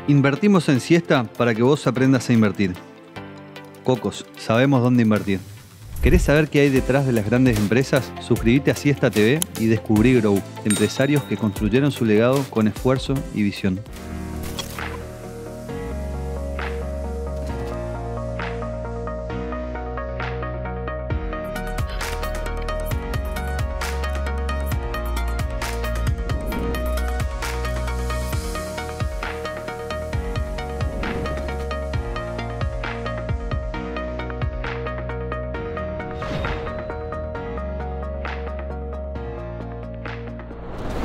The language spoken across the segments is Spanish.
Invertimos en Siesta para que vos aprendas a invertir. Cocos, sabemos dónde invertir. ¿Querés saber qué hay detrás de las grandes empresas? Suscríbete a Siesta TV y descubrí Grow, empresarios que construyeron su legado con esfuerzo y visión.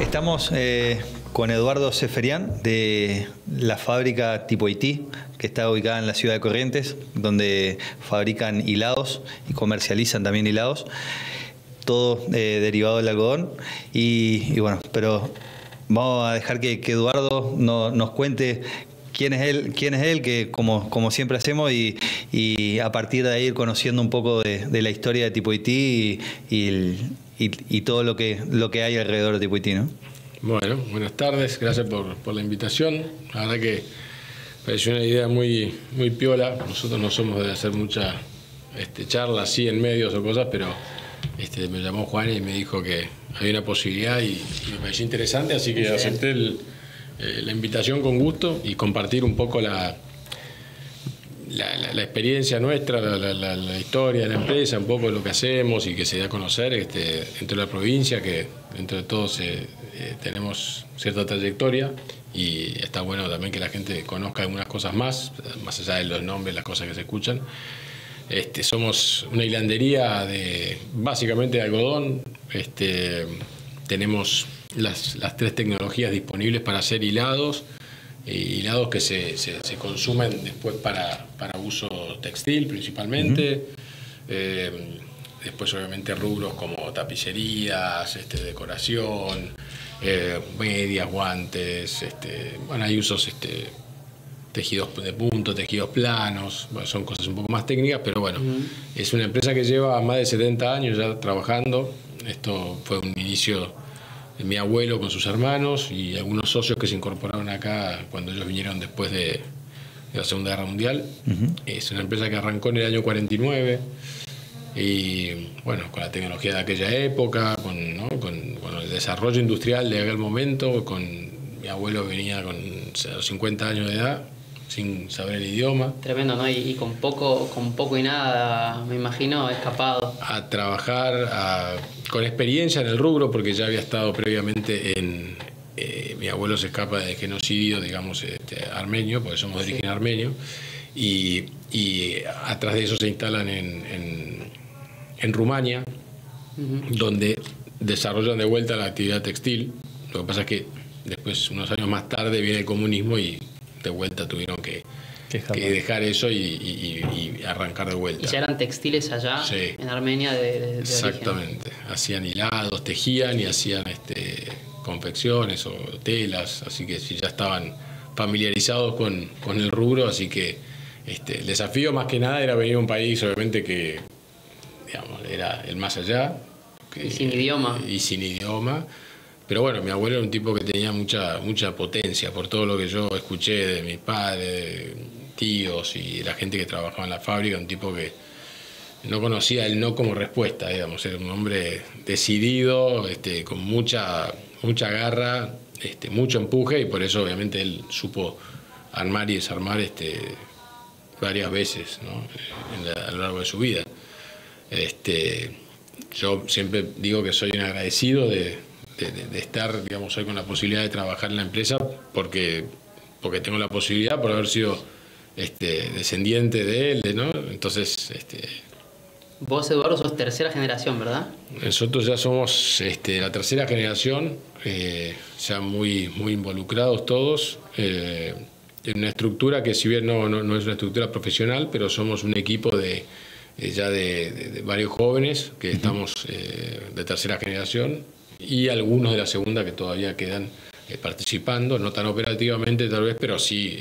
Estamos con Eduardo Ceferián de la fábrica Tipo Haití, que está ubicada en la ciudad de Corrientes, donde fabrican hilados y comercializan también hilados, todo derivado del algodón. Y bueno, pero vamos a dejar que Eduardo nos cuente quién es él, que como siempre hacemos, y a partir de ahí ir conociendo un poco de la historia de Tipo Haití y todo lo que hay alrededor de Tipo Haití, ¿no? Bueno, buenas tardes, gracias por la invitación. La verdad que pareció una idea muy piola. Nosotros no somos de hacer mucha charla así en medios o cosas, pero me llamó Juan y me dijo que había una posibilidad y me pareció interesante, así que acepté la invitación con gusto y compartir un poco la experiencia nuestra, la historia de la empresa, un poco lo que hacemos y que se dé a conocer dentro de la provincia, que dentro de todos tenemos cierta trayectoria y está bueno también que la gente conozca algunas cosas más allá de los nombres, las cosas que se escuchan. Somos una hilandería básicamente de algodón. Tenemos las tres tecnologías disponibles para hacer hilados. Hilados que se consumen después para uso textil principalmente. Después obviamente rubros como tapicerías, decoración, medias, guantes, bueno, hay usos tejidos de punto, tejidos planos, bueno, son cosas un poco más técnicas, pero bueno, es una empresa que lleva más de 70 años ya trabajando. Esto fue un inicio de mi abuelo con sus hermanos y algunos socios que se incorporaron acá cuando ellos vinieron después de la Segunda Guerra Mundial. Es una empresa que arrancó en el año 49 y bueno, con la tecnología de aquella época, con el desarrollo industrial de aquel momento. Mi abuelo venía con 50 años de edad sin saber el idioma. Tremendo, ¿no? Y con poco y nada, me imagino, escapado. A trabajar con experiencia en el rubro, porque ya había estado previamente mi abuelo se escapa de genocidio, digamos, armenio, porque somos de origen armenio, y atrás de eso se instalan en Rumania, donde desarrollan de vuelta la actividad textil. Lo que pasa es que después, unos años más tarde, viene el comunismo y de vuelta tuvieron que dejar eso y arrancar de vuelta. ¿Y ya eran textiles allá, sí, en Armenia de exactamente, origen? Hacían hilados, tejían y hacían confecciones o telas, así que sí, ya estaban familiarizados con el rubro, así que el desafío más que nada era venir a un país obviamente que, digamos, era el más allá. Y sin idioma. Y sin idioma. Pero bueno, mi abuelo era un tipo que tenía mucha potencia, por todo lo que yo escuché de mis padres, de tíos y de la gente que trabajaba en la fábrica, un tipo que no conocía el no como respuesta, digamos, era un hombre decidido, con mucha garra, mucho empuje, y por eso obviamente él supo armar y desarmar varias veces, ¿no? A lo largo de su vida. Yo siempre digo que soy un agradecido de estar, digamos, hoy con la posibilidad de trabajar en la empresa, porque tengo la posibilidad, por haber sido descendiente de él, ¿no? Entonces, Vos, Eduardo, sos tercera generación, ¿verdad? Nosotros ya somos la tercera generación, ya muy involucrados todos, en una estructura que, si bien no es una estructura profesional, pero somos un equipo de varios jóvenes que estamos de tercera generación, y algunos de la segunda que todavía quedan participando, no tan operativamente tal vez, pero sí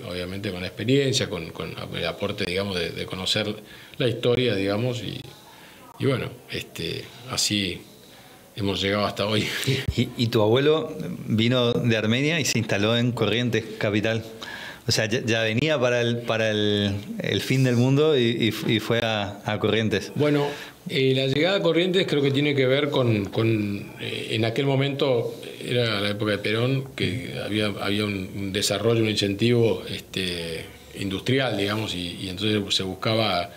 obviamente con la experiencia, con el aporte, digamos, de conocer la historia, digamos, y bueno, así hemos llegado hasta hoy. Y tu abuelo vino de Armenia y se instaló en Corrientes, capital. O sea, ya venía para el fin del mundo y fue a Corrientes. Bueno, la llegada a Corrientes creo que tiene que ver con en aquel momento, era la época de Perón, que había un desarrollo, un incentivo industrial, digamos, y entonces se buscaba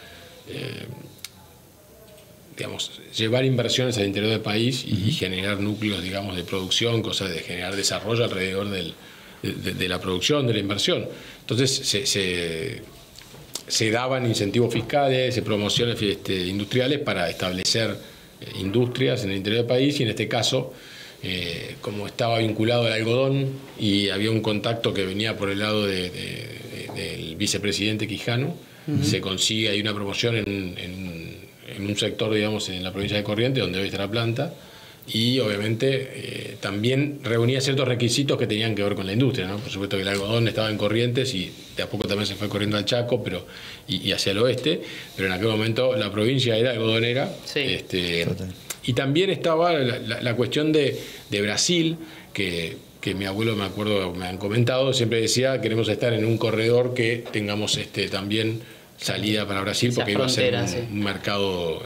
digamos, llevar inversiones al interior del país y generar núcleos, digamos, de producción, cosa de generar desarrollo alrededor de la producción, de la inversión. Entonces se daban incentivos fiscales, promociones industriales para establecer industrias en el interior del país, y en este caso, como estaba vinculado al algodón y había un contacto que venía por el lado del vicepresidente Quijano, se consigue ahí una promoción en un sector, digamos, en la provincia de Corrientes, donde hoy está la planta, y obviamente también reunía ciertos requisitos que tenían que ver con la industria, ¿no? Por supuesto que el algodón estaba en Corrientes y de a poco también se fue corriendo al Chaco y hacia el oeste, pero en aquel momento la provincia era algodonera. Sí. Y también estaba la cuestión de Brasil, que mi abuelo, me acuerdo, me han comentado, siempre decía: queremos estar en un corredor que tengamos también salida para Brasil, porque iba a ser un mercado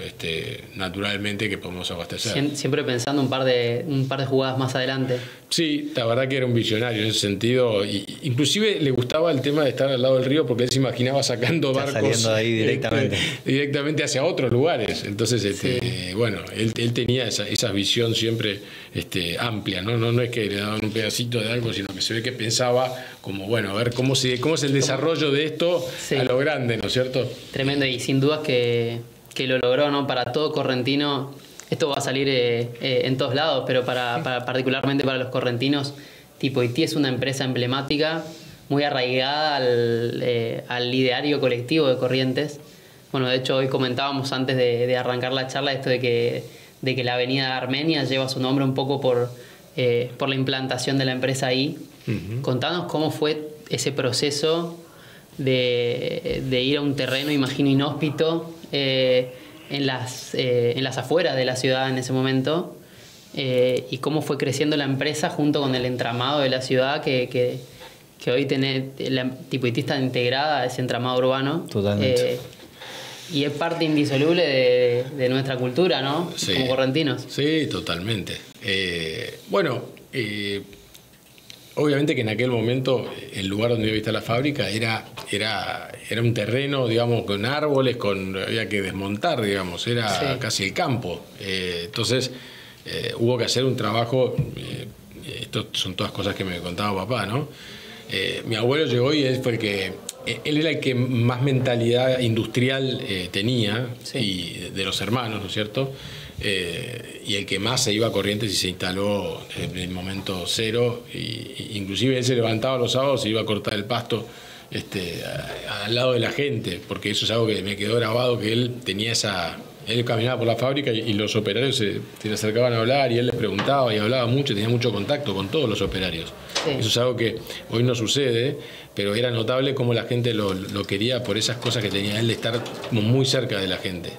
naturalmente que podemos abastecer. Siempre pensando un par de jugadas más adelante. Sí, la verdad que era un visionario en ese sentido. Inclusive le gustaba el tema de estar al lado del río, porque él se imaginaba sacando barcos saliendo de ahí directamente hacia otros lugares. Entonces, bueno, él tenía esa visión siempre amplia, ¿no? No es que le daban un pedacito de algo, sino que se ve que pensaba como, bueno, a ver cómo es el desarrollo de esto a lo grande, ¿no es cierto? Tremendo, y sin dudas que lo logró, ¿no? Para todo correntino, esto va a salir en todos lados, pero particularmente para los correntinos, Tipo Haití es una empresa emblemática, muy arraigada al ideario colectivo de Corrientes. Bueno, de hecho hoy comentábamos antes de arrancar la charla esto de que la avenida Armenia lleva su nombre un poco por la implantación de la empresa ahí. Contanos cómo fue ese proceso de ir a un terreno, imagino, inhóspito, en las afueras de la ciudad en ese momento, y cómo fue creciendo la empresa junto con el entramado de la ciudad que hoy Tipo Haití está integrada a ese entramado urbano. Totalmente. Y es parte indisoluble de nuestra cultura, ¿no? Sí. Como correntinos. Sí, totalmente. Obviamente que en aquel momento el lugar donde iba a estar la fábrica era un terreno, digamos, con árboles, había que desmontar, digamos, era casi el campo. Entonces hubo que hacer un trabajo. Esto son todas cosas que me contaba papá, ¿no? Mi abuelo llegó y él fue él era el que más mentalidad industrial tenía, y de los hermanos, ¿no es cierto? Y el que más se iba a Corrientes y se instaló en el momento cero, y inclusive él se levantaba los sábados y iba a cortar el pasto al lado de la gente, porque eso es algo que me quedó grabado, que él tenía él caminaba por la fábrica y los operarios se le acercaban a hablar y él les preguntaba y hablaba mucho, tenía mucho contacto con todos los operarios. Eso es algo que hoy no sucede, pero era notable cómo la gente lo quería por esas cosas que tenía él de estar como muy cerca de la gente,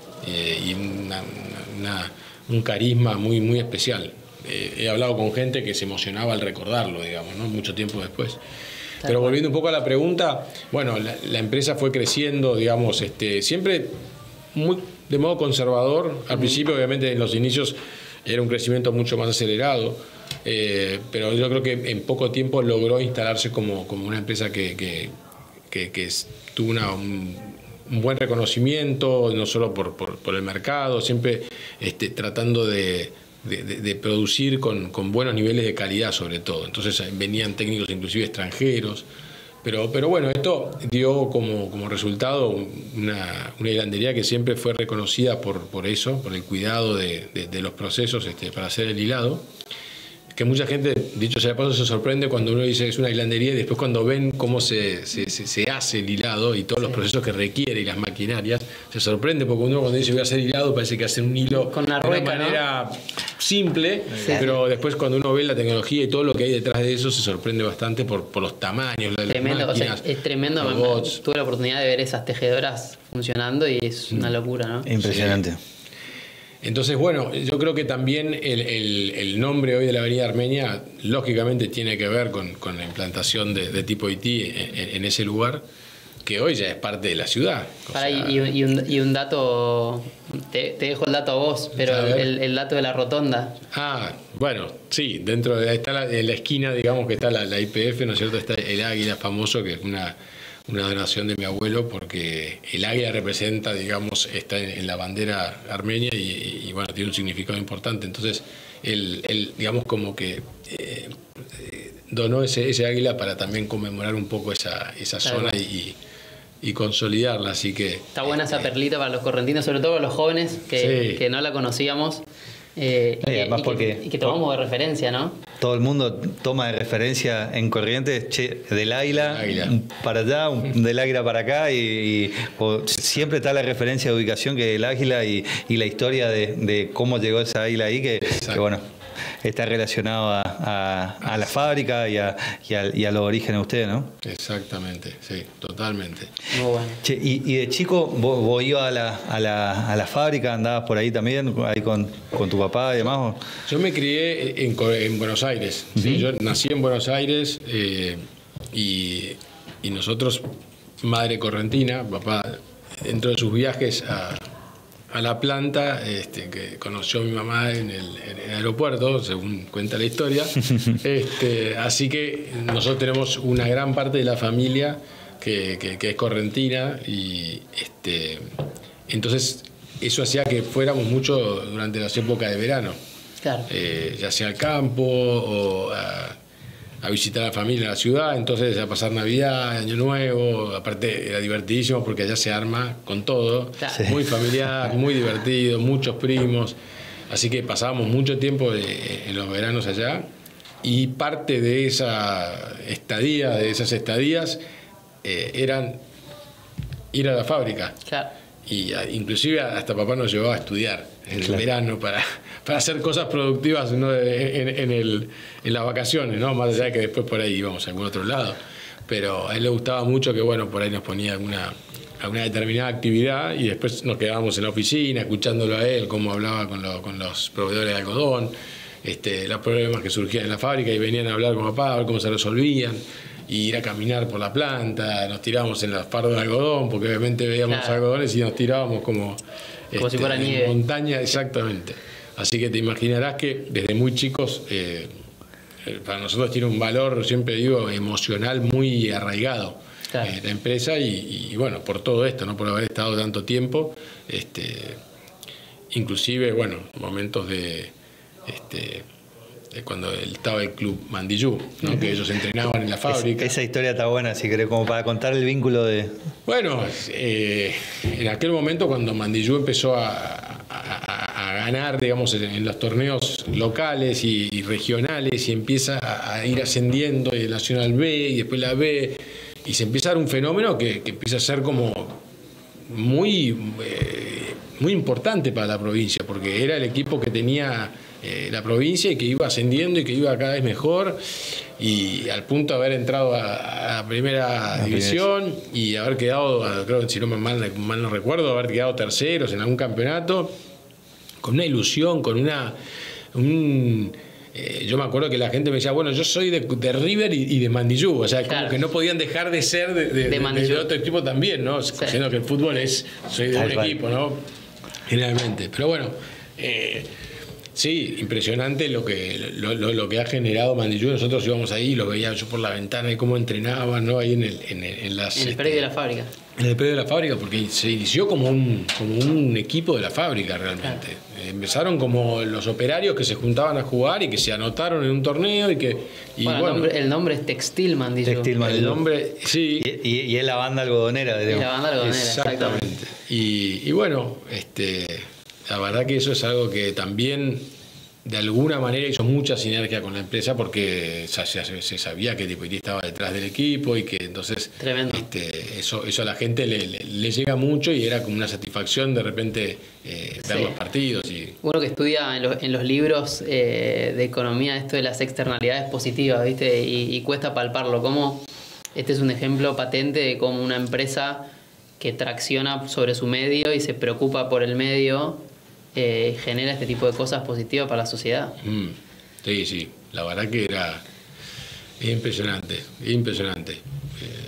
y un carisma muy, muy especial. He hablado con gente que se emocionaba al recordarlo, digamos, ¿no? Mucho tiempo después. Pero volviendo un poco a la pregunta, bueno, la empresa fue creciendo, digamos, siempre muy de modo conservador. Al principio, obviamente, en los inicios era un crecimiento mucho más acelerado, pero yo creo que en poco tiempo logró instalarse como una empresa que tuvo un buen reconocimiento, no solo por el mercado, siempre tratando de producir con buenos niveles de calidad, sobre todo. Entonces venían técnicos inclusive extranjeros, pero bueno, esto dio como resultado una hilandería que siempre fue reconocida por eso, por el cuidado de los procesos para hacer el hilado. Que mucha gente, dicho sea de paso, se sorprende cuando uno dice que es una hilandería, y después cuando ven cómo se hace el hilado y todos los procesos que requiere y las maquinarias, se sorprende, porque uno cuando dice voy a hacer hilado parece que hace un hilo con una rueca, de manera simple, pero después cuando uno ve la tecnología y todo lo que hay detrás de eso, se sorprende bastante por los tamaños, tremendo, las máquinas, es tremendo. Tuve la oportunidad de ver esas tejedoras funcionando y es una locura, ¿no? Impresionante. Entonces, bueno, yo creo que también el nombre hoy de la Avenida Armenia, lógicamente tiene que ver con la implantación de tipo Haití en ese lugar, que hoy ya es parte de la ciudad. Y un dato, te dejo el dato a vos, pero el dato de la rotonda. Bueno, sí, dentro de está en la esquina, digamos que está la YPF, ¿no es cierto? Está el águila famoso, que es una donación de mi abuelo, porque el águila representa, digamos, está en la bandera armenia y bueno, tiene un significado importante. Entonces, él digamos, como que donó ese águila para también conmemorar un poco esa zona y consolidarla, así que... Está buena esa perlita para los correntinos, sobre todo para los jóvenes que no la conocíamos. Además y que tomamos de referencia, ¿no? Todo el mundo toma de referencia en Corrientes, del águila para allá, del águila para acá, y siempre está la referencia de ubicación que es el águila y la historia de cómo llegó esa águila ahí, que bueno, está relacionado a la fábrica y a los orígenes de ustedes, ¿no? Exactamente, sí, totalmente. Muy bueno. Che, y de chico, vos ibas a la fábrica, andabas por ahí también, ahí con tu papá y demás. Yo me crié en Buenos Aires, ¿sí? Yo nací en Buenos Aires y nosotros, madre correntina, papá, dentro de sus viajes a la planta, que conoció a mi mamá en el aeropuerto, según cuenta la historia. Así que nosotros tenemos una gran parte de la familia que es correntina y entonces eso hacía que fuéramos mucho durante las épocas de verano. Claro. Ya sea al campo o a visitar a la familia en la ciudad, entonces a pasar Navidad, Año Nuevo, aparte era divertidísimo porque allá se arma con todo, claro. Muy familiar, muy divertido, muchos primos, así que pasábamos mucho tiempo en los veranos allá y parte de esa estadía, de esas estadías, eran ir a la fábrica. Claro. Y inclusive hasta papá nos llevaba a estudiar en el verano para hacer cosas productivas, ¿no? en las vacaciones, ¿no? Más allá de que después por ahí íbamos a algún otro lado. Pero a él le gustaba mucho que, bueno, por ahí nos ponía alguna determinada actividad y después nos quedábamos en la oficina escuchándolo a él, cómo hablaba con los proveedores de algodón, los problemas que surgían en la fábrica y venían a hablar con papá, a ver cómo se resolvían. Y ir a caminar por la planta, nos tirábamos en las fardos de algodón, porque obviamente veíamos los algodones y nos tirábamos como si fuera nieve. En montaña, exactamente. Así que te imaginarás que desde muy chicos, para nosotros tiene un valor, siempre digo, emocional muy arraigado, claro. La empresa y bueno, por todo esto, ¿no? Por haber estado tanto tiempo, inclusive, bueno, momentos de cuando estaba el club Mandillú, ¿no? Que ellos entrenaban en la fábrica. Esa historia está buena, si querés, como para contar el vínculo de... Bueno, en aquel momento cuando Mandillú empezó a ganar, digamos, en los torneos locales y regionales y empieza a ir ascendiendo y el Nacional B y después la B y se empieza a dar un fenómeno que empieza a ser como muy importante para la provincia, porque era el equipo que tenía la provincia y que iba ascendiendo y que iba cada vez mejor y al punto de haber entrado a la primera división y haber quedado, creo que si no mal no recuerdo, haber quedado terceros en algún campeonato con una ilusión, con yo me acuerdo que la gente me decía, bueno, yo soy de River y de Mandillú, o sea, claro, como que no podían dejar de ser de otro equipo también, ¿no? Sí. Siendo que el fútbol soy de un equipo, ¿no? Generalmente, pero bueno, sí, impresionante lo que ha generado Mandillú. Nosotros íbamos ahí, lo veía yo por la ventana y cómo entrenaban, ¿no? Ahí en el predio de la fábrica. En el predio de la fábrica, porque se inició como un equipo de la fábrica realmente. Claro. Empezaron como los operarios que se juntaban a jugar y que se anotaron en un torneo el nombre es Textil Mandillú. Textil Mandillú. El nombre, sí. Y es la banda algodonera. Y la banda algodonera, exactamente. Y bueno, la verdad que eso es algo que también de alguna manera hizo mucha sinergia con la empresa porque se sabía que Tipo Haití estaba detrás del equipo y que entonces eso a la gente le llega mucho y era como una satisfacción de repente ver los partidos. Uno que estudia en los libros de economía esto de las externalidades positivas, ¿viste? Y cuesta palparlo, como este es un ejemplo patente de cómo una empresa que tracciona sobre su medio y se preocupa por el medio genera este tipo de cosas positivas para la sociedad. Sí, la verdad que es impresionante, impresionante.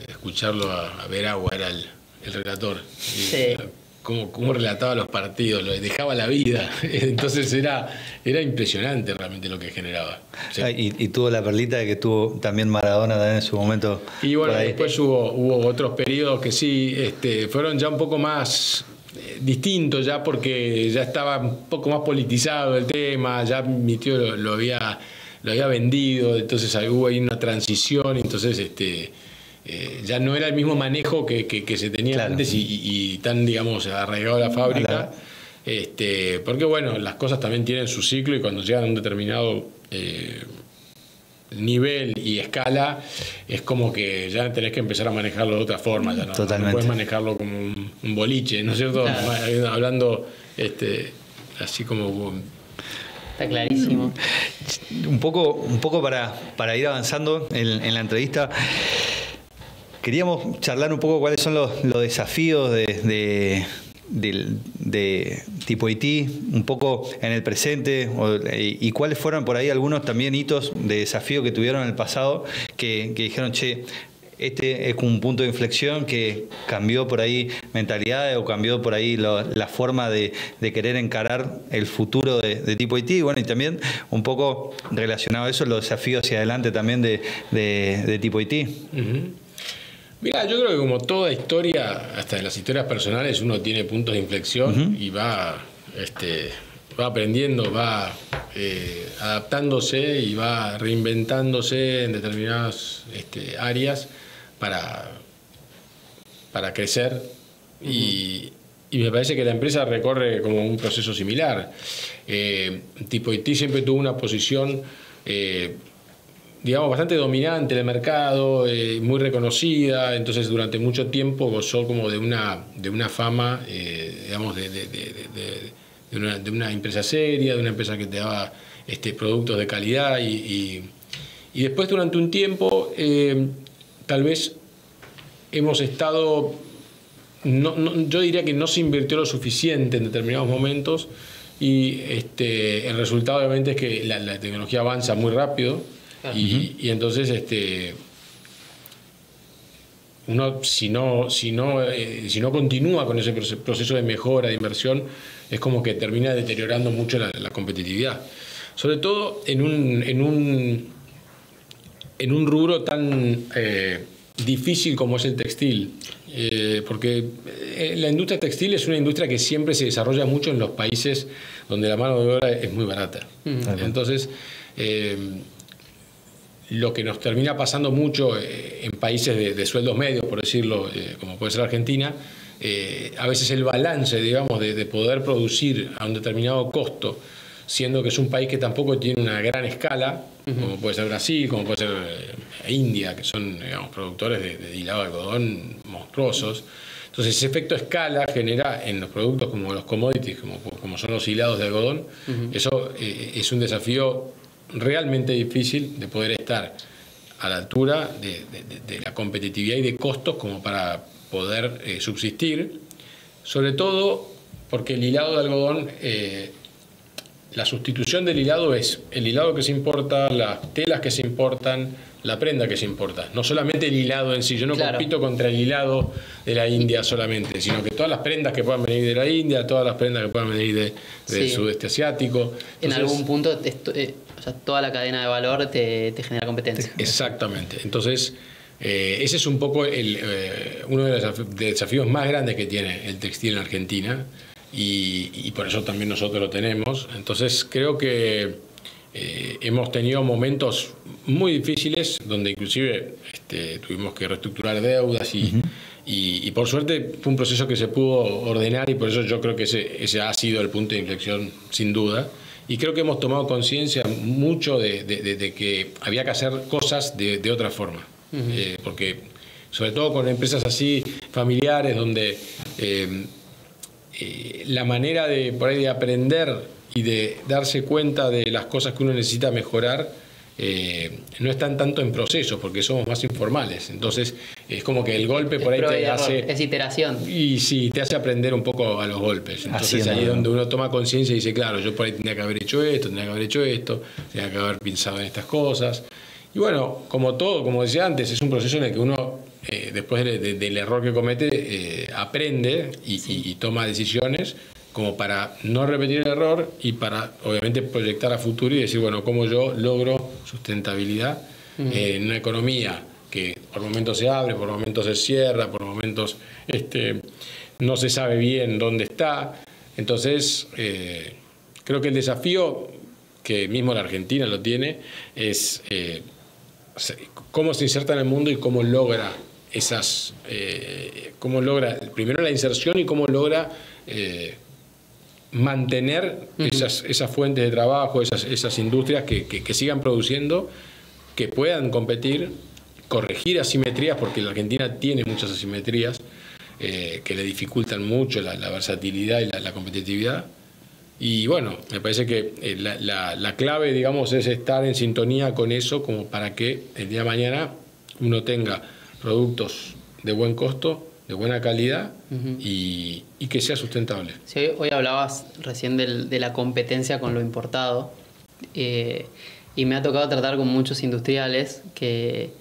Escucharlo a Veragua, era el relator. Sí. Cómo relataba los partidos, lo dejaba la vida. Entonces era impresionante realmente lo que generaba. Sí. Y tuvo la perlita de que tuvo también Maradona también en su momento. Y bueno, después hubo otros periodos que sí fueron ya un poco más distintos, ya porque ya estaba un poco más politizado el tema, ya mi tío lo había vendido, entonces hubo ahí una transición, entonces ya no era el mismo manejo que se tenía antes y tan, digamos, arraigado a la fábrica. Porque bueno, las cosas también tienen su ciclo y cuando llegan a un determinado nivel y escala, es como que ya tenés que empezar a manejarlo de otra forma. Ya no puedes manejarlo como un boliche, ¿no es cierto? Claro. Hablando así como... Está clarísimo. Un poco para ir avanzando en la entrevista, queríamos charlar un poco cuáles son los desafíos de Tipo IT, un poco en el presente, y cuáles fueron por ahí algunos también hitos de desafío que tuvieron en el pasado, que dijeron, che, este es un punto de inflexión que cambió por ahí mentalidades o cambió por ahí la forma de querer encarar el futuro de Tipo IT, y bueno, y también un poco relacionado a eso, los desafíos hacia adelante también de Tipo IT. Mirá, yo creo que como toda historia, hasta en las historias personales, uno tiene puntos de inflexión y va aprendiendo, va adaptándose y va reinventándose en determinadas áreas para crecer. Y me parece que la empresa recorre como un proceso similar. Tipo IT siempre tuvo una posición digamos, bastante dominante en el mercado, muy reconocida, entonces durante mucho tiempo gozó como de una fama, digamos, de una empresa seria, de una empresa que te daba productos de calidad y después durante un tiempo tal vez hemos estado, yo diría que no se invirtió lo suficiente en determinados momentos y el resultado obviamente es que la tecnología avanza muy rápido. Y entonces uno si no continúa con ese proceso de mejora, de inversión, es como que termina deteriorando mucho la competitividad, sobre todo en un rubro tan difícil como es el textil, porque la industria textil es una industria que siempre se desarrolla mucho en los países donde la mano de obra es muy barata. Entonces lo que nos termina pasando mucho en países de sueldos medios, por decirlo, como puede ser Argentina, a veces el balance, digamos, de poder producir a un determinado costo, siendo que es un país que tampoco tiene una gran escala, como puede ser Brasil, como puede ser India, que son, digamos, productores de hilado de algodón monstruosos. Entonces ese efecto escala genera en los productos como los commodities, como son los hilados de algodón. Eso es un desafío realmente difícil de poder estar a la altura de la competitividad y de costos como para poder subsistir, sobre todo porque el hilado de algodón, la sustitución del hilado es el hilado que se importa, las telas que se importan, la prenda que se importa, no solamente el hilado en sí. Yo no compito contra el hilado de la India solamente, sino que todas las prendas que puedan venir de la India, todas las prendas que puedan venir del sudeste asiático. Entonces, en algún punto o sea, toda la cadena de valor te genera competencia. Exactamente. Entonces, ese es un poco uno de los desafíos más grandes que tiene el textil en Argentina y por eso también nosotros lo tenemos. Entonces, creo que hemos tenido momentos muy difíciles donde inclusive tuvimos que reestructurar deudas y por suerte fue un proceso que se pudo ordenar y por eso yo creo que ese ha sido el punto de inflexión sin duda. Y creo que hemos tomado conciencia mucho de que había que hacer cosas de otra forma. Porque, sobre todo con empresas así familiares, donde la manera por ahí de aprender y de darse cuenta de las cosas que uno necesita mejorar no están tanto en procesos porque somos más informales. Entonces es como que el golpe por ahí te hace... Es iteración. Y sí, te hace aprender un poco a los golpes. Entonces ahí es donde uno toma conciencia y dice, claro, yo por ahí tendría que haber hecho esto, tendría que haber hecho esto, tendría que haber pensado en estas cosas. Y bueno, como todo, como decía antes, es un proceso en el que uno, después del error que comete, aprende y toma decisiones como para no repetir el error y para, obviamente, proyectar a futuro y decir, bueno, ¿cómo yo logro sustentabilidad en una economía que por momentos se abre, por momentos se cierra, por momentos no se sabe bien dónde está? Entonces, creo que el desafío, que mismo la Argentina lo tiene, es cómo se inserta en el mundo y cómo logra primero la inserción y cómo logra mantener esas fuentes de trabajo, esas industrias que sigan produciendo, que puedan competir, corregir asimetrías, porque la Argentina tiene muchas asimetrías que le dificultan mucho la versatilidad y la competitividad. Y bueno, me parece que la clave, digamos, es estar en sintonía con eso, como para que el día de mañana uno tenga productos de buen costo, de buena calidad y que sea sustentable. Sí, hoy hablabas recién de la competencia con lo importado, y me ha tocado tratar con muchos industriales que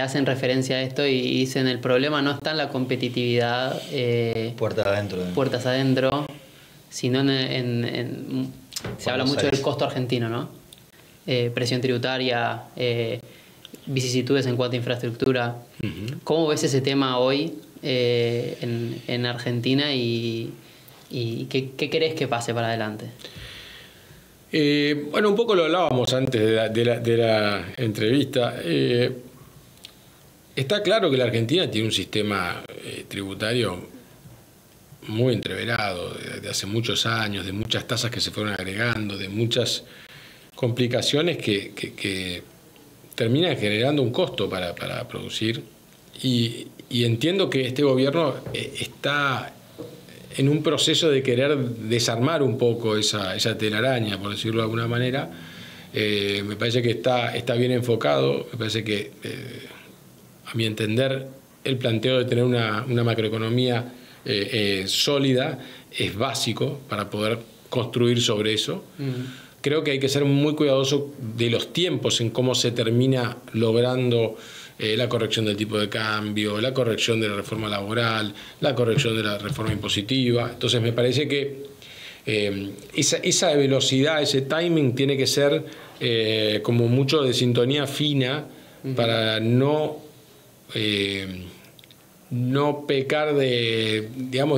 hacen referencia a esto y dicen el problema no está en la competitividad puertas adentro, sino se habla mucho del costo argentino, ¿no? Presión tributaria, vicisitudes en cuanto a infraestructura. ¿Cómo ves ese tema hoy en Argentina y qué crees que pase para adelante? Bueno, un poco lo hablábamos antes de la entrevista. Está claro que la Argentina tiene un sistema tributario muy entreverado, de hace muchos años, de muchas tasas que se fueron agregando, de muchas complicaciones que terminan generando un costo para producir. Y entiendo que este gobierno está en un proceso de querer desarmar un poco esa telaraña, por decirlo de alguna manera. Me parece que está bien enfocado, me parece que, a mi entender, el planteo de tener una macroeconomía sólida es básico para poder construir sobre eso. Creo que hay que ser muy cuidadoso de los tiempos en cómo se termina logrando la corrección del tipo de cambio, la corrección de la reforma laboral, la corrección de la reforma impositiva. Entonces me parece que esa velocidad, ese timing tiene que ser como mucho de sintonía fina para no pecar de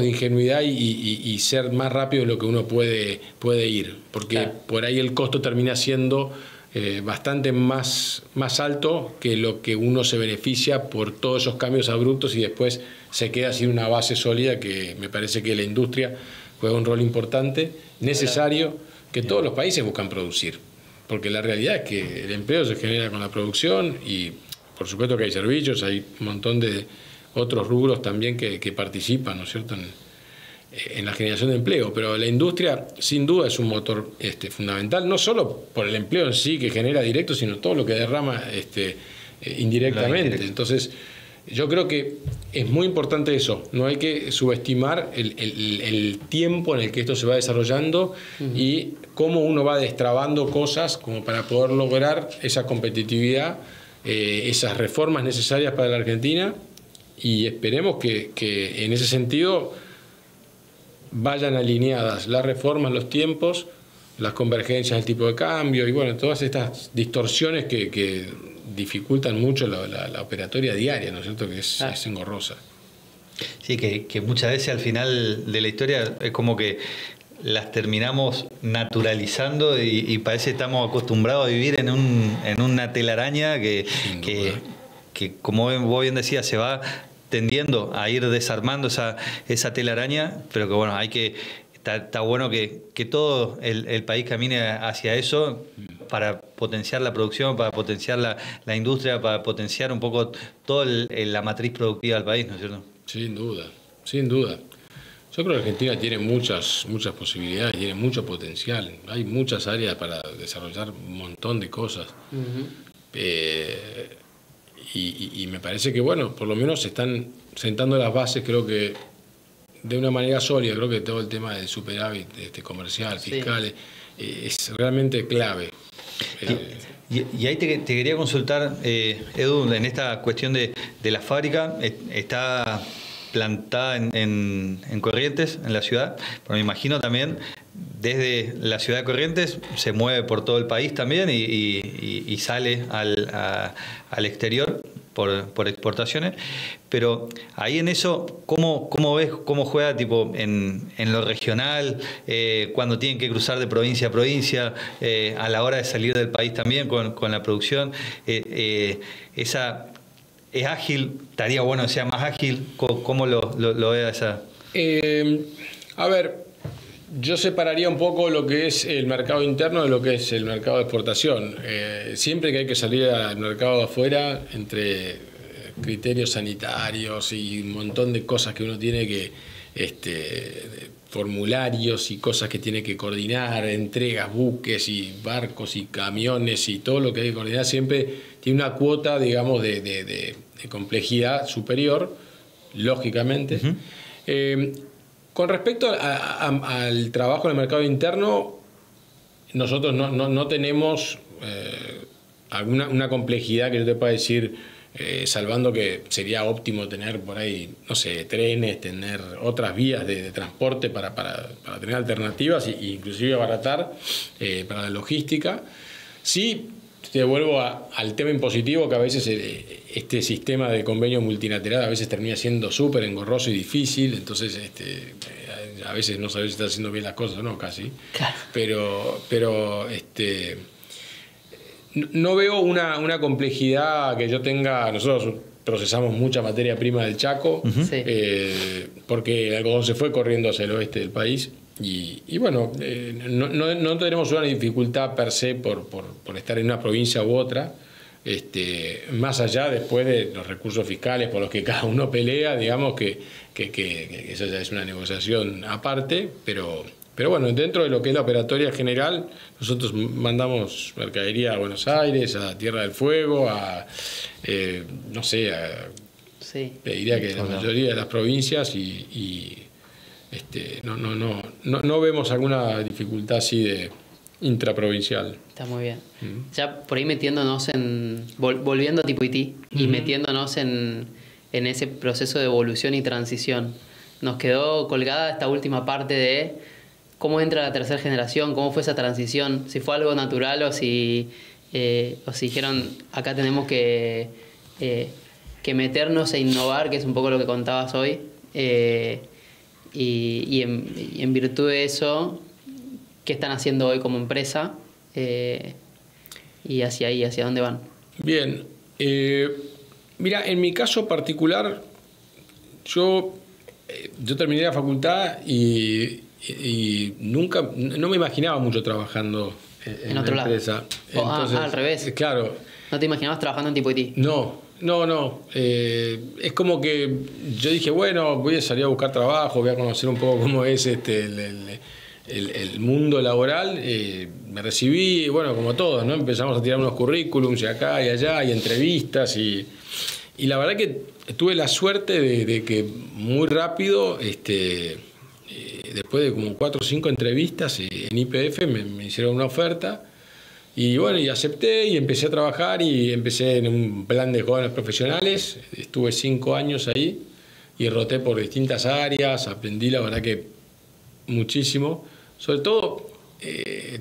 ingenuidad y ser más rápido de lo que uno puede ir, porque claro, por ahí el costo termina siendo bastante más alto que lo que uno se beneficia por todos esos cambios abruptos y después se queda sin una base sólida, que me parece que la industria juega un rol importante, necesario, que todos los países buscan producir, porque la realidad es que el empleo se genera con la producción y por supuesto que hay servicios, hay un montón de otros rubros también que participan, ¿no es cierto?, en la generación de empleo, pero la industria sin duda es un motor fundamental, no solo por el empleo en sí que genera directo, sino todo lo que derrama indirectamente. Entonces, yo creo que es muy importante eso, no hay que subestimar el tiempo en el que esto se va desarrollando y cómo uno va destrabando cosas como para poder lograr esa competitividad, esas reformas necesarias para la Argentina, y esperemos que en ese sentido vayan alineadas las reformas, los tiempos, las convergencias del tipo de cambio y bueno, todas estas distorsiones que dificultan mucho la operatoria diaria, ¿no es cierto?, que es engorrosa. Sí, que muchas veces al final de la historia es como que las terminamos naturalizando y parece que estamos acostumbrados a vivir en una telaraña que como vos bien decías, se va tendiendo a ir desarmando esa telaraña, pero que bueno, está bueno que todo el país camine hacia eso para potenciar la producción, para potenciar la industria, para potenciar un poco toda la matriz productiva del país, ¿no es cierto? Sin duda, sin duda. Yo creo que Argentina tiene muchas posibilidades, tiene mucho potencial. Hay muchas áreas para desarrollar un montón de cosas. Y me parece que, bueno, por lo menos se están sentando las bases, creo que de una manera sólida. Creo que todo el tema del superávit comercial, fiscal, es realmente clave. Y ahí te quería consultar, Edu, en esta cuestión de la fábrica, está plantada en Corrientes, en la ciudad, pero me imagino también desde la ciudad de Corrientes se mueve por todo el país también y sale al exterior por exportaciones, pero ahí en eso, ¿cómo ves cómo juega tipo en lo regional, cuando tienen que cruzar de provincia a provincia, a la hora de salir del país también con la producción? Esa ¿es ágil? ¿Estaría bueno que sea más ágil? ¿Cómo lo ve esa? A ver, yo separaría un poco lo que es el mercado interno de lo que es el mercado de exportación. Siempre que hay que salir al mercado de afuera, entre criterios sanitarios y un montón de cosas que uno tiene que, formularios y cosas que tiene que coordinar, entregas, buques y barcos y camiones y todo lo que hay que coordinar, siempre tiene una cuota, digamos, de complejidad superior, lógicamente. Con respecto al trabajo en el mercado interno, nosotros no tenemos una complejidad que yo te pueda decir, salvando que sería óptimo tener por ahí, no sé, trenes, tener otras vías de transporte para tener alternativas e inclusive abaratar para la logística. Sí, te vuelvo al tema impositivo, que a veces este sistema de convenio multilateral a veces termina siendo súper engorroso y difícil, entonces a veces no sabes si estás haciendo bien las cosas o no, casi. Claro. Pero no veo una complejidad que yo tenga. Nosotros procesamos mucha materia prima del Chaco, Sí. porque el algodón se fue corriendo hacia el oeste del país. Y bueno, no tenemos una dificultad per se por estar en una provincia u otra, más allá después de los recursos fiscales por los que cada uno pelea, digamos que eso ya es una negociación aparte, pero bueno, dentro de lo que es la operatoria general, nosotros mandamos mercadería a Buenos Aires, a Tierra del Fuego, no sé, Sí. te diría que la mayoría de las provincias no vemos alguna dificultad así de intraprovincial. Está muy bien. Ya por ahí metiéndonos volviendo a Tipo IT y metiéndonos en ese proceso de evolución y transición. Nos quedó colgada esta última parte de cómo entra la tercera generación, cómo fue esa transición, si fue algo natural o si dijeron acá tenemos que meternos e innovar, que es un poco lo que contabas hoy. Y en virtud de eso, ¿qué están haciendo hoy como empresa? Y hacia ahí, ¿hacia dónde van? Bien. Mira, en mi caso particular, yo terminé la facultad y nunca, no me imaginaba mucho trabajando en otro una empresa. lado. Entonces, Al revés. Claro. ¿No te imaginabas trabajando en Tipo IT? No. Es como que yo dije, bueno, voy a salir a buscar trabajo, voy a conocer un poco cómo es el mundo laboral. Me recibí, bueno, como todos, ¿no? Empezamos a tirar unos currículums y acá y allá, y entrevistas, y la verdad que tuve la suerte de que muy rápido, después de como 4 o 5 entrevistas en YPF, me hicieron una oferta. Y bueno, y acepté y empecé a trabajar y empecé en un plan de jóvenes profesionales. Estuve 5 años ahí y roté por distintas áreas, aprendí la verdad que muchísimo. Sobre todo,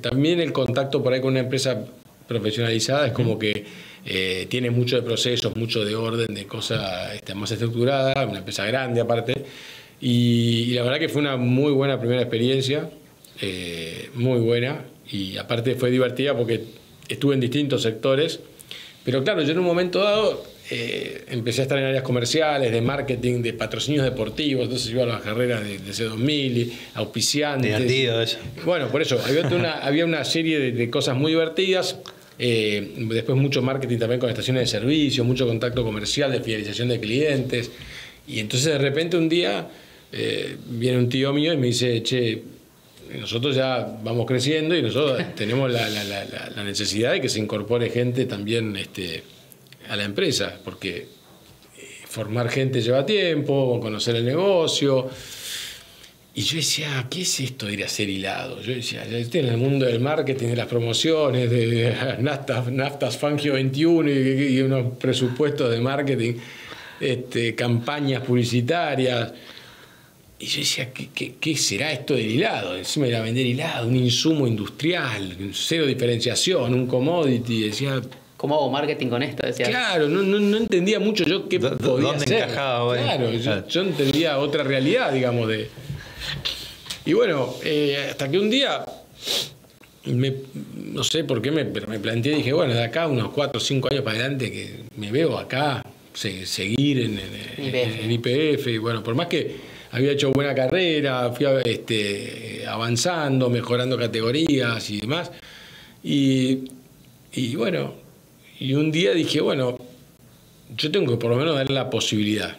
también el contacto por ahí con una empresa profesionalizada es como que tiene mucho de procesos, mucho de orden, de cosas más estructuradas, una empresa grande aparte. Y la verdad que fue una muy buena primera experiencia, muy buena. Y aparte fue divertida porque estuve en distintos sectores, pero claro, yo en un momento dado empecé a estar en áreas comerciales, de marketing, de patrocinios deportivos, entonces iba a las carreras de C2000, auspiciantes. Divertido eso. Bueno, por eso, había una serie de cosas muy divertidas, después mucho marketing también con estaciones de servicio, mucho contacto comercial, de fidelización de clientes, y entonces de repente un día viene un tío mío y me dice, che, nosotros ya vamos creciendo y nosotros tenemos la necesidad de que se incorpore gente también a la empresa, porque formar gente lleva tiempo, conocer el negocio. Y yo decía, ¿qué es esto de ir a hacer hilado? Yo decía, ya estoy en el mundo del marketing, de las promociones, de Naftas Fangio 21 y unos presupuestos de marketing, campañas publicitarias. Y yo decía, ¿qué será esto del hilado? Encima era vender hilado, un insumo industrial, cero diferenciación, un commodity. Decía, ¿cómo hago marketing con esto? Decía. Claro, no entendía mucho yo qué podía ¿Dónde hacer. encajaba hoy? Claro, yo entendía otra realidad, digamos, de... Y bueno, hasta que un día, no sé por qué, pero me planteé y dije, bueno, de acá unos 4 o 5 años para adelante que me veo acá, seguir en YPF. Y bueno, por más que había hecho buena carrera, fui avanzando, mejorando categorías y demás. Y bueno, y un día dije, bueno, yo tengo que por lo menos dar la posibilidad.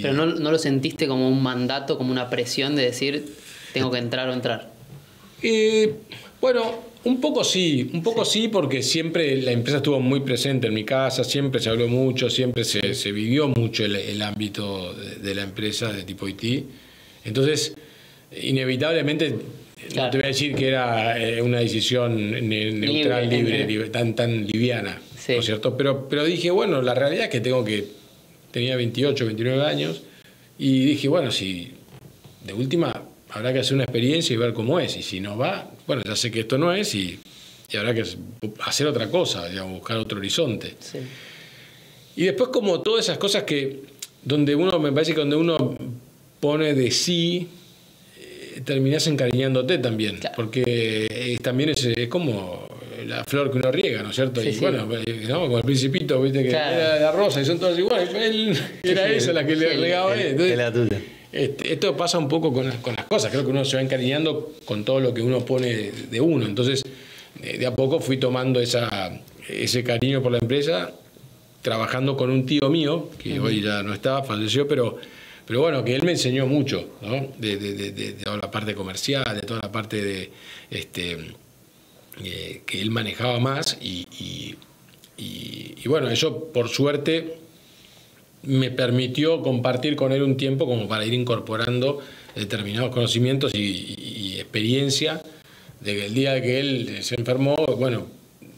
Pero no lo sentiste como un mandato, como una presión de decir, tengo que entrar o entrar. Bueno, un poco sí, porque siempre la empresa estuvo muy presente en mi casa, siempre se habló mucho, siempre se vivió mucho el ámbito de la empresa de tipo IT. Entonces, inevitablemente, claro, no te voy a decir que era una decisión neutral, libre, tan liviana, sí, ¿no es cierto? Pero dije, bueno, la realidad es que tenía 28, 29 años, y dije, bueno, si de última habrá que hacer una experiencia y ver cómo es, y si no va, bueno, ya sé que esto no es, y habrá que hacer otra cosa, digamos, buscar otro horizonte. Sí. Y después, como todas esas cosas me parece que donde uno pone de sí, terminás encariñándote también, claro, porque también es como la flor que uno riega, ¿no es cierto? Sí, y bueno, ¿no? Como el Principito, viste, que claro, era la rosa y son todas iguales, él era esa la que le regaba a él. Entonces, la tuya. Esto pasa un poco con las cosas, creo que uno se va encariñando con todo lo que uno pone de uno. Entonces, de a poco fui tomando ese cariño por la empresa, trabajando con un tío mío, que hoy ya no está, falleció, pero bueno, que él me enseñó mucho, ¿no? De toda la parte comercial, de toda la parte de que él manejaba más y bueno, eso por suerte me permitió compartir con él un tiempo como para ir incorporando determinados conocimientos y experiencia, de que el día de que él se enfermó, bueno,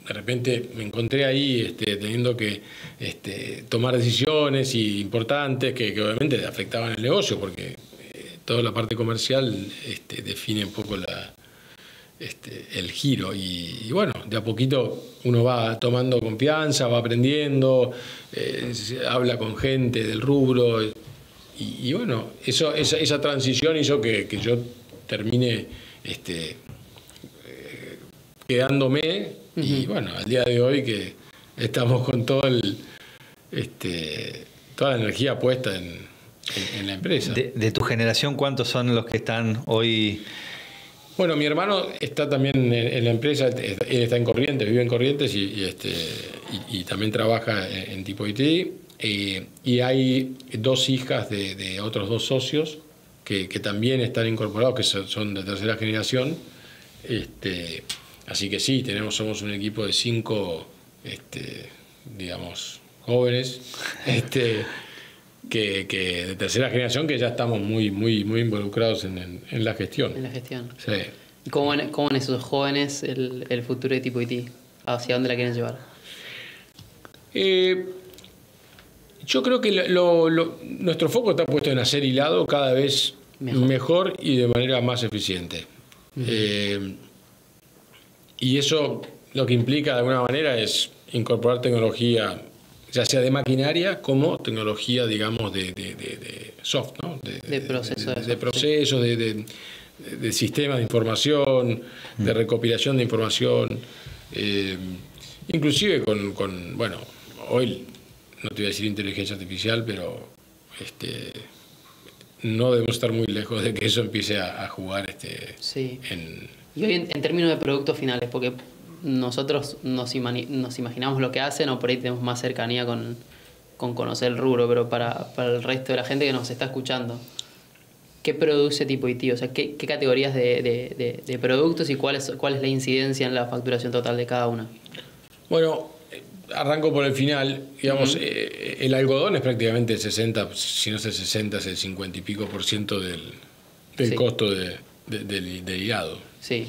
de repente me encontré ahí teniendo que tomar decisiones importantes que obviamente afectaban el negocio, porque toda la parte comercial define un poco el giro. Y bueno, de a poquito uno va tomando confianza, va aprendiendo, habla con gente del rubro. Y bueno, esa transición hizo que yo termine quedándome. Y bueno, al día de hoy que estamos con toda la energía puesta en la empresa. De tu generación, ¿cuántos son los que están hoy? Bueno, mi hermano está también en la empresa, él está en Corrientes, vive en Corrientes y también trabaja en tipo IT. Y hay 2 hijas de otros 2 socios que también están incorporados, que son de tercera generación. Así que sí, somos un equipo de 5, digamos, jóvenes, que de tercera generación, que ya estamos muy involucrados en la gestión. En la gestión. Sí. ¿Y cómo ven esos jóvenes el futuro de tipo IT? ¿Hacia dónde la quieren llevar? Yo creo que nuestro foco está puesto en hacer hilado cada vez mejor y de manera más eficiente. Y eso lo que implica de alguna manera es incorporar tecnología, ya sea de maquinaria como tecnología, digamos, de soft, ¿no? De procesos, de sistemas de información, de recopilación de información, inclusive con, bueno, hoy no te voy a decir inteligencia artificial, pero no debemos estar muy lejos de que eso empiece a jugar sí. Y hoy en términos de productos finales, porque nosotros nos imaginamos lo que hacen, o por ahí tenemos más cercanía con con conocer el rubro, pero para el resto de la gente que nos está escuchando, ¿qué produce Tipo IT? O sea, ¿qué categorías de productos y cuál es la incidencia en la facturación total de cada una? Bueno, arranco por el final. Digamos, el algodón es prácticamente el 60, si no es el 60, es el 50 y pico % del costo del hilado. Sí.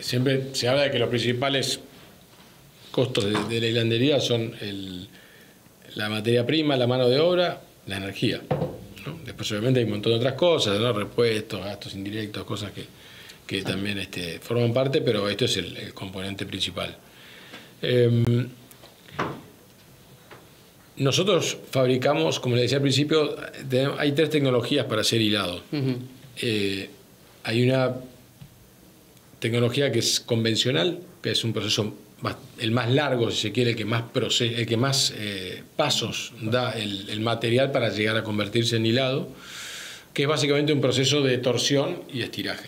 Siempre se habla de que los principales costos de la hilandería son la materia prima, la mano de obra, la energía, ¿no? Después obviamente hay un montón de otras cosas, ¿no? Repuestos, gastos indirectos, cosas que también forman parte, pero esto es el componente principal. Nosotros fabricamos, como le decía al principio, hay 3 tecnologías para hacer hilado. Hay una tecnología que es convencional, que es un proceso el más largo, si se quiere, el que más pasos da el material para llegar a convertirse en hilado, que es básicamente un proceso de torsión y estiraje.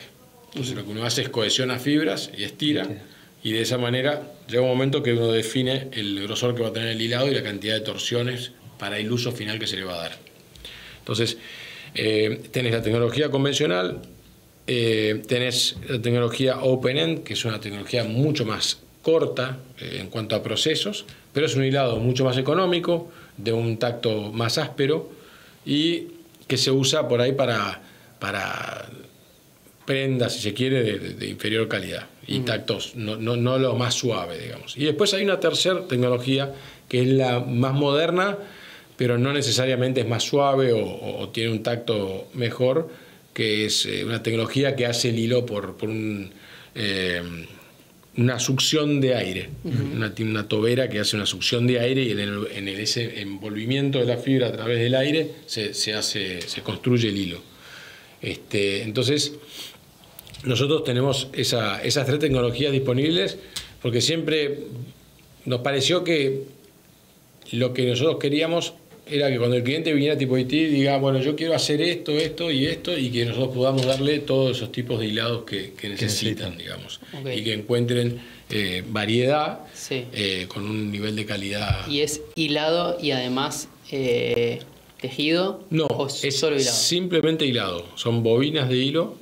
Entonces lo que uno hace es cohesiona fibras y estira, y de esa manera llega un momento que uno define el grosor que va a tener el hilado y la cantidad de torsiones para el uso final que se le va a dar. Entonces, tenés la tecnología convencional, tenés la tecnología open-end, que es una tecnología mucho más corta en cuanto a procesos, pero es un hilado mucho más económico, de un tacto más áspero y que se usa por ahí para prendas, si se quiere, de inferior calidad y tactos no lo más suave, digamos. Y después hay una tercera tecnología que es la más moderna, pero no necesariamente es más suave o tiene un tacto mejor, que es una tecnología que hace el hilo por una succión de aire, una tobera que hace una succión de aire, y en ese envolvimiento de la fibra a través del aire se construye el hilo. Entonces, nosotros tenemos esas 3 tecnologías disponibles porque siempre nos pareció que lo que nosotros queríamos era que cuando el cliente viniera a Tipo IT diga, bueno, yo quiero hacer esto, esto y esto, y que nosotros podamos darle todos esos tipos de hilados que necesitan, digamos. Okay. Y que encuentren variedad, con un nivel de calidad. ¿Y es hilado y además tejido? No, ¿o es solo hilado? Simplemente hilado. Son bobinas de hilo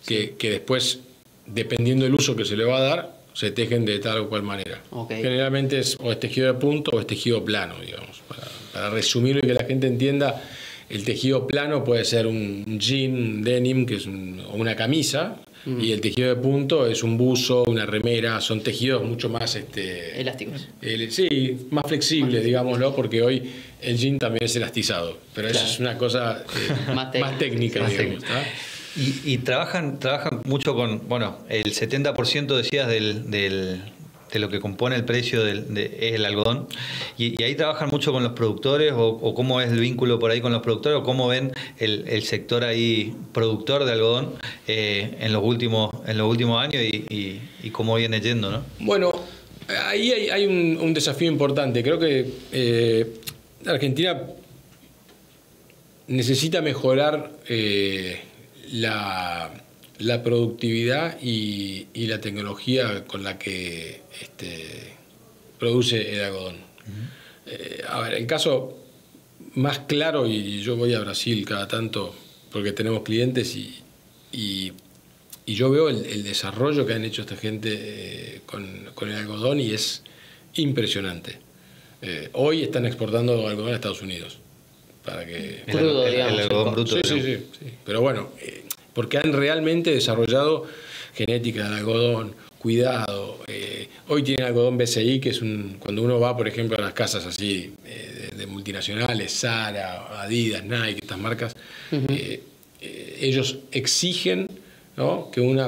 que después, dependiendo del uso que se le va a dar, se tejen de tal o cual manera. Okay. Generalmente es tejido de punto o es tejido plano, digamos. Para resumirlo y que la gente entienda, el tejido plano puede ser un jean, un denim, que es o una camisa, y el tejido de punto es un buzo, una remera. Son tejidos mucho más elásticos. Sí, más flexibles, digámoslo, porque hoy el jean también es elastizado, pero eso es una cosa más técnica, digamos. Y trabajan mucho con, bueno, el 70% decías de lo que compone el precio es el algodón, y ahí trabajan mucho con los productores, o cómo es el vínculo por ahí con los productores, o cómo ven el sector ahí productor de algodón en los últimos años y cómo viene yendo, ¿no? Bueno, ahí hay un desafío importante. Creo que Argentina necesita mejorar la productividad y la tecnología con la que produce el algodón. A ver, el caso más claro, y yo voy a Brasil cada tanto porque tenemos clientes y yo veo el desarrollo que han hecho esta gente con el algodón, y es impresionante. Hoy están exportando algodón a Estados Unidos. Para que crudo, digamos. El algodón bruto. Sí. Pero bueno, porque han realmente desarrollado genética del algodón, cuidado. Hoy tienen algodón BCI, que es cuando uno va, por ejemplo, a las casas así de multinacionales, Zara, Adidas, Nike, estas marcas, ellos exigen, ¿no?, que un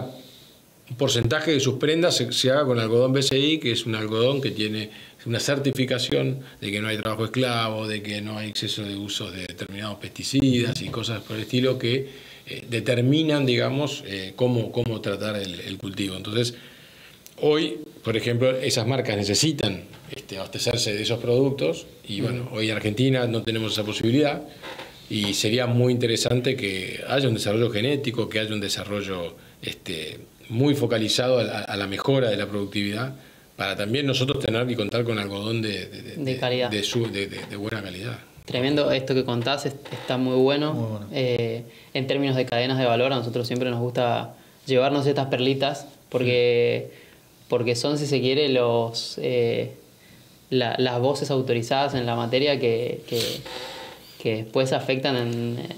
porcentaje de sus prendas se haga con algodón BCI, que es un algodón que tiene una certificación de que no hay trabajo esclavo, de que no hay exceso de uso de determinados pesticidas y cosas por el estilo que determinan, digamos, cómo tratar el cultivo. Entonces, hoy, por ejemplo, esas marcas necesitan abastecerse de esos productos, y bueno, hoy en Argentina no tenemos esa posibilidad, y sería muy interesante que haya un desarrollo genético, que haya un desarrollo muy focalizado a la mejora de la productividad, para también nosotros tener y contar con algodón de calidad, de buena calidad. Tremendo, esto que contás está muy bueno. Muy bueno. En términos de cadenas de valor, a nosotros siempre nos gusta llevarnos estas perlitas porque son, si se quiere, las voces autorizadas en la materia que después afectan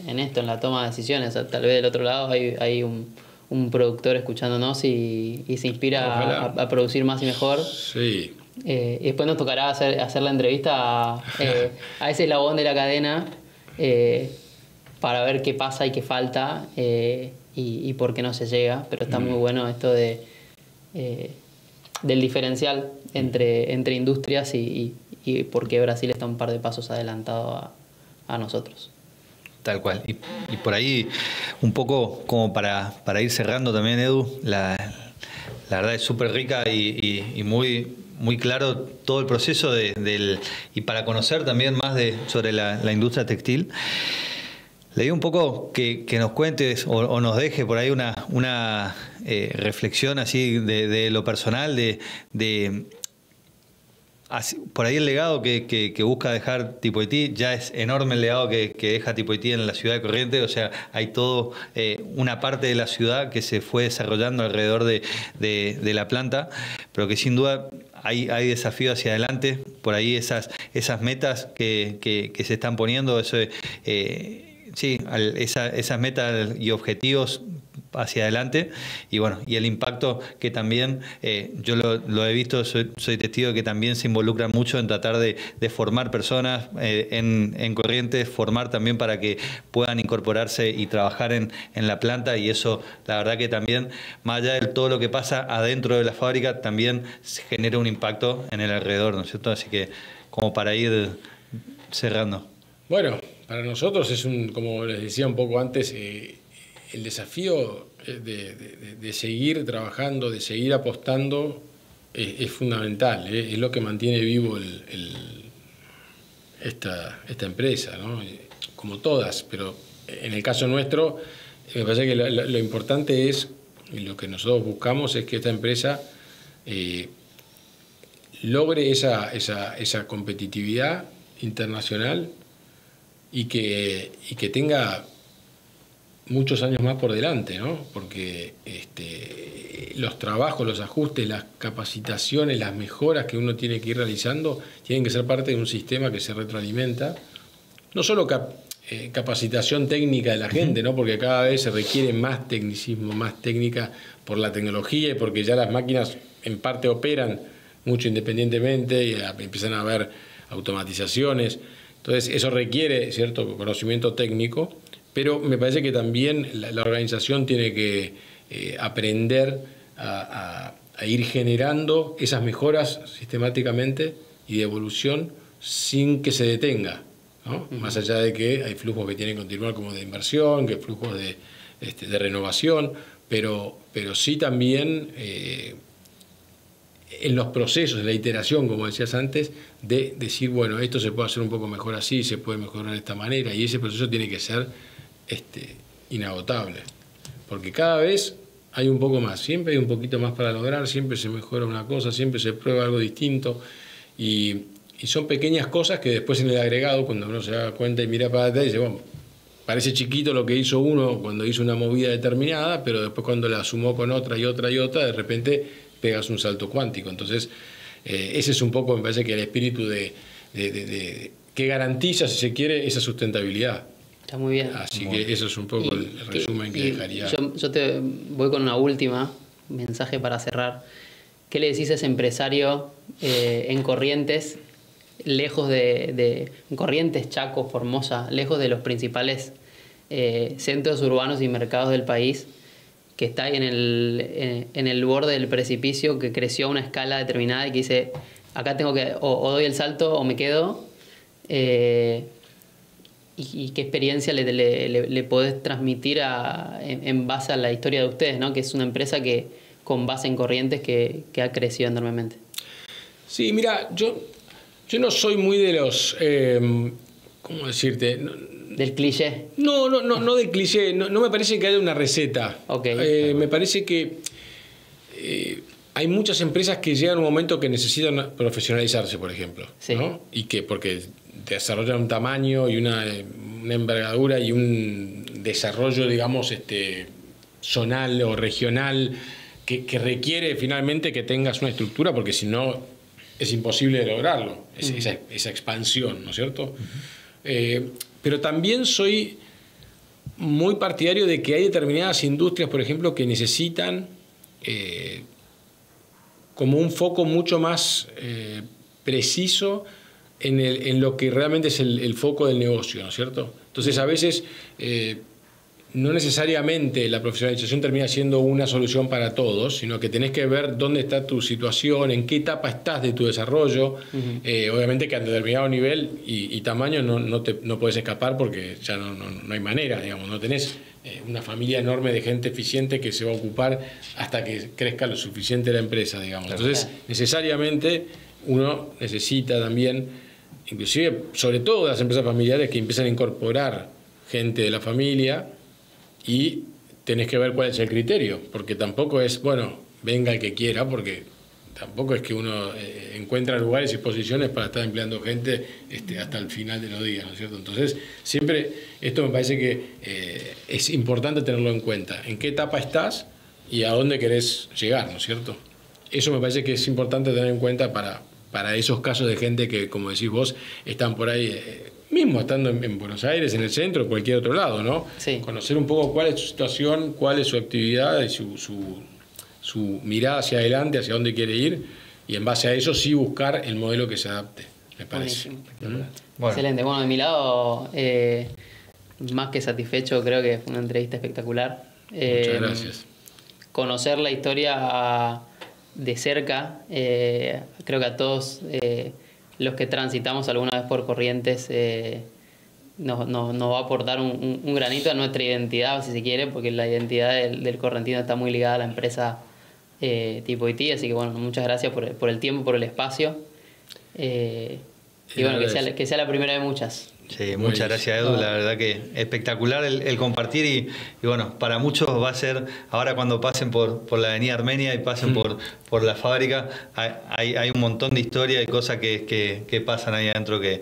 en esto, en la toma de decisiones. O sea, tal vez del otro lado hay un productor escuchándonos y se inspira a producir más y mejor. Sí. Y después nos tocará hacer la entrevista a ese eslabón de la cadena para ver qué pasa y qué falta y por qué no se llega. Pero está muy bueno esto del diferencial entre industrias y por qué Brasil está un par de pasos adelantado a nosotros. Tal cual. Y por ahí, un poco como para ir cerrando también, Edu, la verdad es súper rica y muy claro todo el proceso y para conocer también más sobre la industria textil. Le digo un poco que nos cuentes o nos deje por ahí una reflexión así de lo personal, por ahí el legado que busca dejar Tipo Haití. Ya es enorme el legado que deja Tipo Haití en la ciudad de Corrientes. O sea, hay todo una parte de la ciudad que se fue desarrollando alrededor de la planta, pero que sin duda hay desafíos hacia adelante. Por ahí esas metas que se están poniendo, esas metas y objetivos hacia adelante, y bueno, y el impacto que también yo lo he visto, soy testigo de que también se involucran mucho en tratar de formar personas en Corrientes, formar también para que puedan incorporarse y trabajar en la planta, y eso la verdad que también, más allá de todo lo que pasa adentro de la fábrica, también genera un impacto en el alrededor, ¿no es cierto? Así que como para ir cerrando. Bueno, para nosotros es como les decía un poco antes, el desafío de seguir trabajando, de seguir apostando, es fundamental, es lo que mantiene vivo esta empresa, ¿no? Como todas, pero en el caso nuestro, me parece que lo importante es, y lo que nosotros buscamos es que esta empresa logre esa competitividad internacional y que tenga muchos años más por delante, ¿no? Porque los trabajos, los ajustes, las capacitaciones, las mejoras que uno tiene que ir realizando tienen que ser parte de un sistema que se retroalimenta. No solo capacitación técnica de la gente, ¿no? Porque cada vez se requiere más tecnicismo, más técnica por la tecnología y porque ya las máquinas en parte operan mucho independientemente y empiezan a haber automatizaciones. Entonces eso requiere cierto conocimiento técnico, pero me parece que también la organización tiene que aprender a ir generando esas mejoras sistemáticamente y de evolución sin que se detenga, ¿no? Más allá de que hay flujos que tienen que continuar como de inversión, que flujos de renovación, pero sí también en los procesos, en la iteración, como decías antes, de decir, bueno, esto se puede hacer un poco mejor así, se puede mejorar de esta manera, y ese proceso tiene que ser inagotable, porque cada vez hay un poco más, siempre hay un poquito más para lograr, siempre se mejora una cosa, siempre se prueba algo distinto, y son pequeñas cosas que después en el agregado, cuando uno se da cuenta y mira para atrás, dice, bueno, parece chiquito lo que hizo uno cuando hizo una movida determinada, pero después cuando la sumó con otra y otra y otra, de repente pegas un salto cuántico. Entonces, ese es un poco, me parece que el espíritu que garantiza, si se quiere, esa sustentabilidad. Está muy bien. Así que eso es un poco el resumen que dejaría. Yo te voy con una última mensaje para cerrar. ¿Qué le decís a ese empresario en Corrientes, lejos de Corrientes, Chaco, Formosa, lejos de los principales centros urbanos y mercados del país, que está ahí en el borde del precipicio, que creció a una escala determinada y que dice, acá tengo que o doy el salto o me quedo? ¿Y qué experiencia le podés transmitir en base a la historia de ustedes, ¿no? Que es una empresa que con base en Corrientes que ha crecido enormemente? Sí, mira, yo no soy muy de los... ¿cómo decirte? ¿Del cliché? No del cliché. No me parece que haya una receta. Okay. Me parece que hay muchas empresas que llegan a un momento que necesitan profesionalizarse, por ejemplo, Sí. ¿no? Y que porque desarrollan un tamaño y una envergadura y un desarrollo, digamos, zonal o regional que requiere finalmente que tengas una estructura, porque si no es imposible lograrlo, esa expansión, ¿no es cierto? Pero también soy muy partidario de que hay determinadas industrias, por ejemplo, que necesitan como un foco mucho más preciso en lo que realmente es el foco del negocio, ¿no es cierto? Entonces, a veces no necesariamente la profesionalización termina siendo una solución para todos, sino que tenés que ver dónde está tu situación, en qué etapa estás de tu desarrollo. Obviamente que a determinado nivel y tamaño no puedes escapar porque ya no hay manera, digamos, no tenés una familia enorme de gente eficiente que se va a ocupar hasta que crezca lo suficiente la empresa, digamos. Entonces, necesariamente uno necesita también, inclusive, sobre todo las empresas familiares, que empiezan a incorporar gente de la familia, y tenés que ver cuál es el criterio, porque tampoco es, bueno, venga el que quiera, porque tampoco es que uno encuentra lugares y posiciones para estar empleando gente hasta el final de los días, ¿no es cierto? Entonces, siempre esto me parece que es importante tenerlo en cuenta, en qué etapa estás y a dónde querés llegar, ¿no es cierto? Eso me parece que es importante tener en cuenta para esos casos de gente que, como decís vos, están por ahí, mismo estando en Buenos Aires, en el centro, o cualquier otro lado, ¿no? Sí. Conocer un poco cuál es su situación, cuál es su actividad y su mirada hacia adelante, hacia dónde quiere ir, y en base a eso sí buscar el modelo que se adapte, me parece. Bueno. Excelente. Bueno, de mi lado, más que satisfecho, creo que fue una entrevista espectacular. Muchas gracias. Conocer la historia de cerca, creo que a todos los que transitamos alguna vez por Corrientes nos va a aportar un granito a nuestra identidad, si se quiere, porque la identidad del correntino está muy ligada a la empresa tipo IT, así que bueno, muchas gracias por el tiempo, por el espacio, y bueno, que sea la primera de muchas. Sí, muchas gracias, Edu. La verdad que espectacular el compartir y bueno, para muchos va a ser, ahora cuando pasen por la avenida Armenia y pasen por la fábrica, hay un montón de historia y cosas que pasan ahí adentro que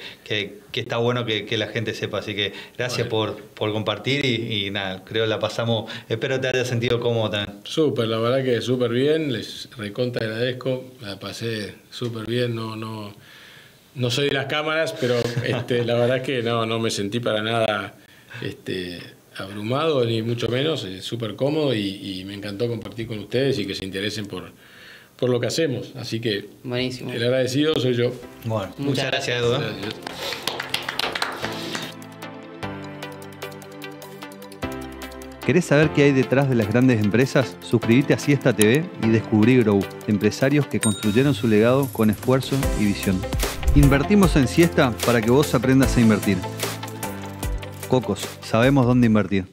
está bueno que la gente sepa. Así que gracias por compartir y nada, creo que la pasamos, espero te haya sentido cómodo también. Súper, la verdad que súper bien, les recontra agradezco, la pasé súper bien, no soy de las cámaras, pero la verdad que no me sentí para nada abrumado, ni mucho menos, súper cómodo y me encantó compartir con ustedes y que se interesen por lo que hacemos. Así que buenísimo. El agradecido soy yo. Bueno, muchas gracias, Edu. Gracias. ¿Querés saber qué hay detrás de las grandes empresas? Suscríbete a Siesta TV y descubrí Grow, empresarios que construyeron su legado con esfuerzo y visión. Invertimos en Siesta para que vos aprendas a invertir. Cocos, sabemos dónde invertir.